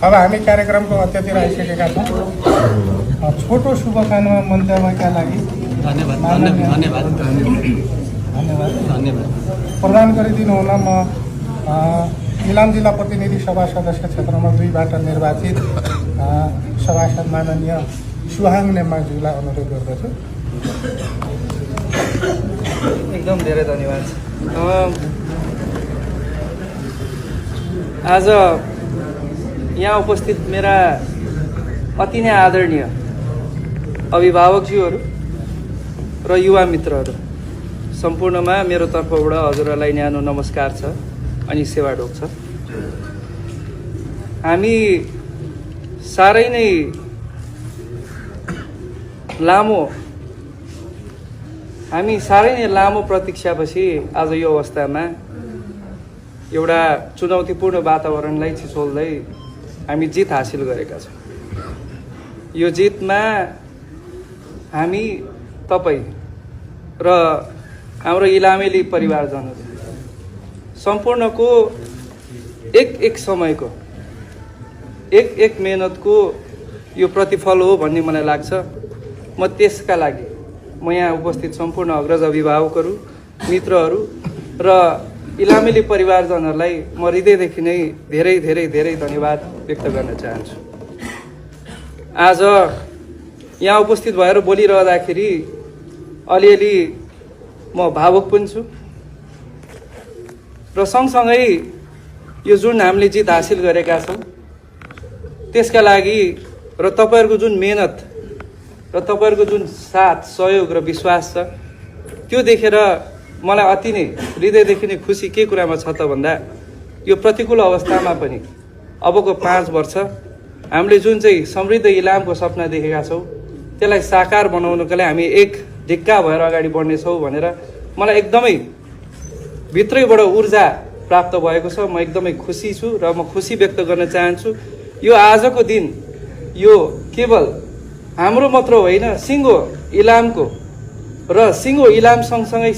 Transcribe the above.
अब हामी कार्यक्रमको अन्त्यतिर आइसकेका छौँ। छोटो शुभकामना मन्तव्यका लागि धन्यवाद प्रदान गरिदिनु हुन म इलाम जिल्ला प्रतिनिधि सभा सदस्य क्षेत्र नम्बर 2 बाट निर्वाचित सभासद माननीय सुहाङ नेमाज्यूलाई अनुरोध गर्दछु। एकदम धेरै धन्यवाद। आज यहाँ उपस्थित मेरा अति नै आदरणीय अभिभावकज्यूहरू र युवा मित्रहरू सम्पूर्णमा मेरो तर्फबाट हजुरहरूलाई न्यानो नमस्कार छ अनि सेवा ढोक छ। हामी साह्रै नै लामो प्रतीक्षापछि आज यो अवस्थामा एउटा चुनौतीपूर्ण वातावरणलाई छिचोल्दै हामी जित हासिल गरेका छौँ। यो जितमा हामी तपाईँ र हाम्रो इलामेली परिवारजनहरू सम्पूर्णको एक समयको एक मेहनतको यो प्रतिफल हो भन्ने मलाई लाग्छ। म त्यसका लागि म यहाँ उपस्थित सम्पूर्ण अग्रज अभिभावकहरू मित्रहरू र इलामेली परिवारजनहरूलाई म हृदयदेखि नै धेरै धेरै धेरै धन्यवाद व्यक्त गर्न चाहन्छु। आज यहाँ उपस्थित भएर बोलिरहँदाखेरि अलिअलि म भावुक पनि छु र सँगसँगै यो जुन हामीले जित हासिल गरेका छौँ त्यसका लागि र तपाईँहरूको जुन मेहनत र तपाईँहरूको जुन साथ सहयोग र विश्वास छ त्यो देखेर मलाई अति नै हृदयदेखि नै खुसी के कुरामा छ त भन्दा यो प्रतिकूल अवस्थामा पनि अबको 5 वर्ष हामीले जुन चाहिँ समृद्ध इलामको सपना देखेका छौँ त्यसलाई साकार बनाउनको लागि हामी एक ढिक्का भएर अगाडि बढ्नेछौँ भनेर मलाई एकदमै भित्रैबाट ऊर्जा प्राप्त भएको छ। म एकदमै खुसी छु र म खुसी व्यक्त गर्न चाहन्छु। यो आजको दिन यो केवल हाम्रो मात्र होइन सिङ्गो इलामको र सिङ्गो इलाम सँगसँगै